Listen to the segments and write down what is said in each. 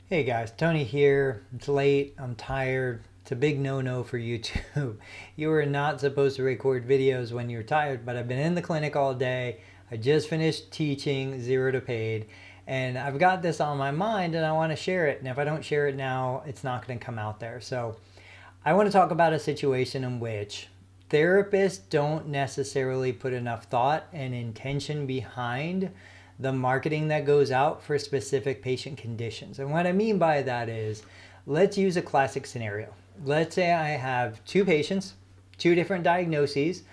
Hey guys, Tony here. It's late. I'm tired. It's a big no-no for YouTube. You are not supposed to record videos when you're tired, but I've been in the clinic all day. I just finished teaching zero to paid, and I've got this on my mind and I want to share it. And if I don't share it now, it's not going to come out there. So I want to talk about a situation in which therapists don't necessarily put enough thought and intention behind the marketing that goes out for specific patient conditions. And what I mean by that is, let's use a classic scenario. Let's say I have two patients, two different diagnoses,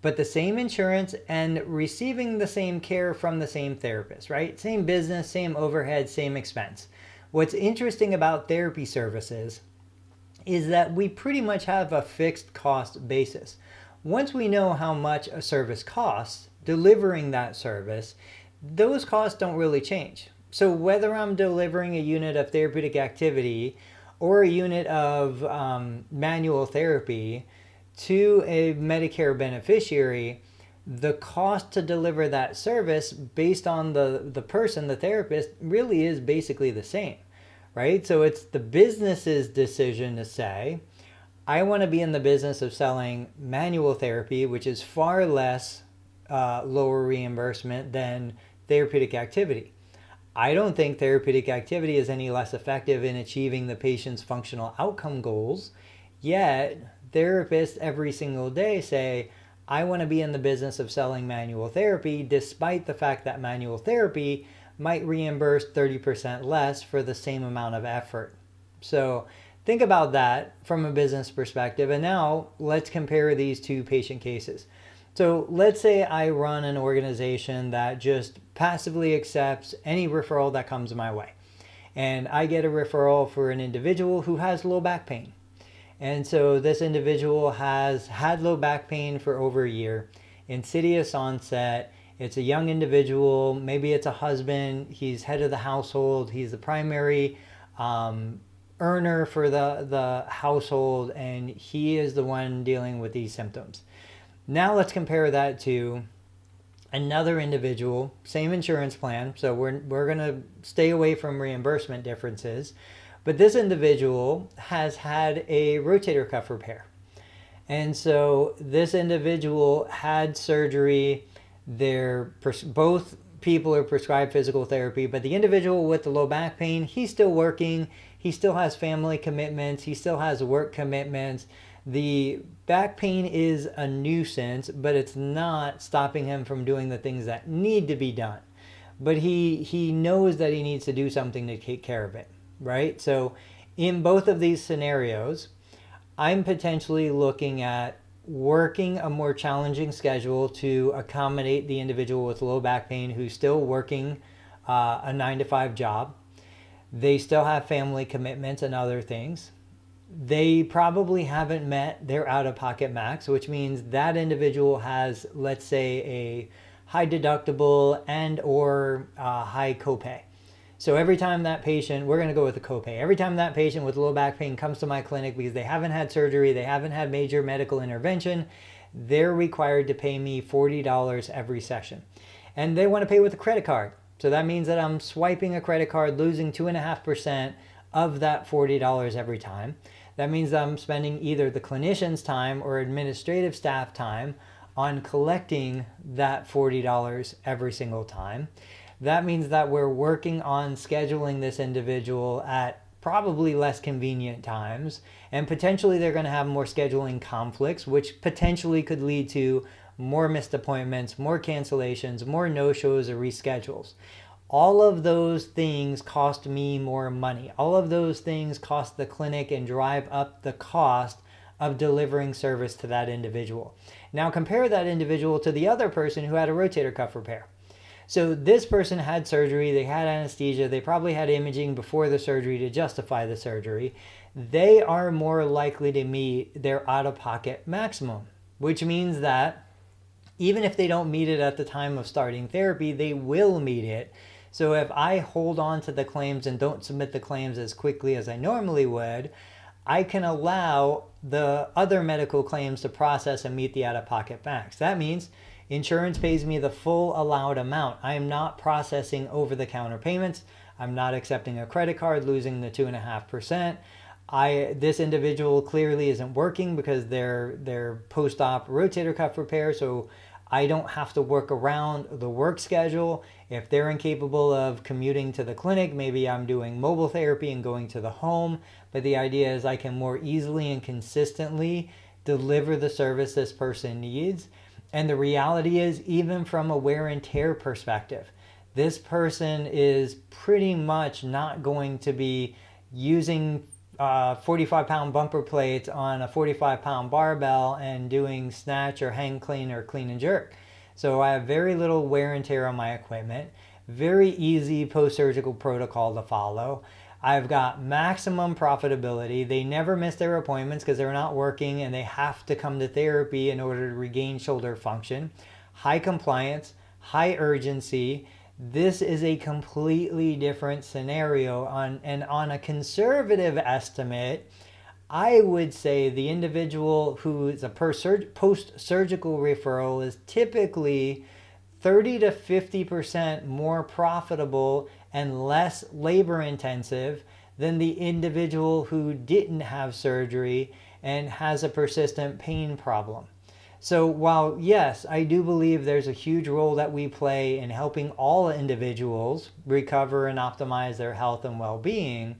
but the same insurance and receiving the same care from the same therapist, right? Same business, same overhead, same expense. What's interesting about therapy services is that we pretty much have a fixed cost basis. Once we know how much a service costs, delivering that service, those costs don't really change. So whether I'm delivering a unit of therapeutic activity or a unit of manual therapy to a Medicare beneficiary, the cost to deliver that service based on the person, the therapist, really is basically the same, right? So it's the business's decision to say, I want to be in the business of selling manual therapy, which is far less lower reimbursement than therapeutic activity. I don't think therapeutic activity is any less effective in achieving the patient's functional outcome goals, yet therapists every single day say, I want to be in the business of selling manual therapy, despite the fact that manual therapy might reimburse 30% less for the same amount of effort. So think about that from a business perspective. And now let's compare these two patient cases. So let's say I run an organization that just passively accepts any referral that comes my way. And I get a referral for an individual who has low back pain. And so this individual has had low back pain for over a year, insidious onset. It's a young individual, maybe it's a husband, he's head of the household, he's the primary earner for the household, and he is the one dealing with these symptoms. Now let's compare that to another individual, same insurance plan, so we're going to stay away from reimbursement differences, but this individual has had a rotator cuff repair. And so this individual had surgery. Both people are prescribed physical therapy, but the individual with the low back pain, he's still working. He still has family commitments. He still has work commitments. The back pain is a nuisance, but it's not stopping him from doing the things that need to be done. But he knows that he needs to do something to take care of it, right? So in both of these scenarios, I'm potentially looking at working a more challenging schedule to accommodate the individual with low back pain who's still working a 9-to-5 job. They still have family commitments and other things. They probably haven't met their out-of-pocket max, which means that individual has, let's say, a high deductible and or high copay. So every time that patient, we're going to go with the copay. Every time that patient with low back pain comes to my clinic because they haven't had surgery, they haven't had major medical intervention, they're required to pay me $40 every session. And they want to pay with a credit card. So that means that I'm swiping a credit card, losing 2.5% of that $40 every time. That means that I'm spending either the clinician's time or administrative staff time on collecting that $40 every single time. That means that we're working on scheduling this individual at probably less convenient times, and potentially they're going to have more scheduling conflicts, which potentially could lead to more missed appointments, more cancellations, more no-shows or reschedules. All of those things cost me more money. All of those things cost the clinic and drive up the cost of delivering service to that individual. Now compare that individual to the other person who had a rotator cuff repair. So this person had surgery, they had anesthesia, they probably had imaging before the surgery to justify the surgery. They are more likely to meet their out-of-pocket maximum, which means that even if they don't meet it at the time of starting therapy, they will meet it. So if I hold on to the claims and don't submit the claims as quickly as I normally would, I can allow the other medical claims to process and meet the out-of-pocket max. That means insurance pays me the full allowed amount. I am not processing over-the-counter payments. I'm not accepting a credit card, losing the 2.5%. This individual clearly isn't working because they're post-op rotator cuff repair, so I don't have to work around the work schedule. If they're incapable of commuting to the clinic, maybe I'm doing mobile therapy and going to the home. But the idea is I can more easily and consistently deliver the service this person needs. And the reality is, even from a wear and tear perspective, this person is pretty much not going to be using 45-pound bumper plates on a 45-pound barbell and doing snatch or hang clean or clean and jerk. So I have very little wear and tear on my equipment, very easy post-surgical protocol to follow. I've got maximum profitability. They never miss their appointments because they're not working and they have to come to therapy in order to regain shoulder function. High compliance, high urgency. This is a completely different scenario. On a conservative estimate, I would say the individual who is a post-surgical referral is typically 30 to 50% more profitable and less labor intensive than the individual who didn't have surgery and has a persistent pain problem. So while, yes, I do believe there's a huge role that we play in helping all individuals recover and optimize their health and well-being,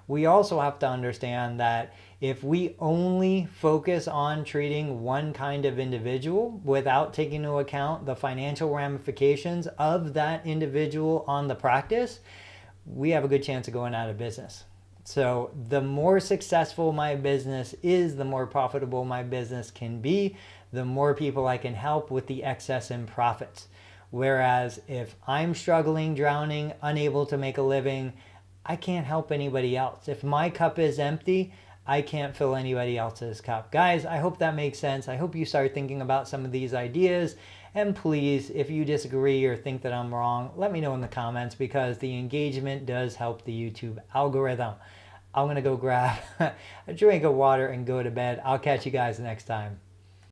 we also have to understand that if we only focus on treating one kind of individual without taking into account the financial ramifications of that individual on the practice, we have a good chance of going out of business. So the more successful my business is, the more profitable my business can be, the more people I can help with the excess in profits. Whereas if I'm struggling, drowning, unable to make a living, I can't help anybody else. If my cup is empty, I can't fill anybody else's cup. Guys, I hope that makes sense. I hope you start thinking about some of these ideas. And please, if you disagree or think that I'm wrong, let me know in the comments because the engagement does help the YouTube algorithm. I'm going to go grab a drink of water and go to bed. I'll catch you guys next time.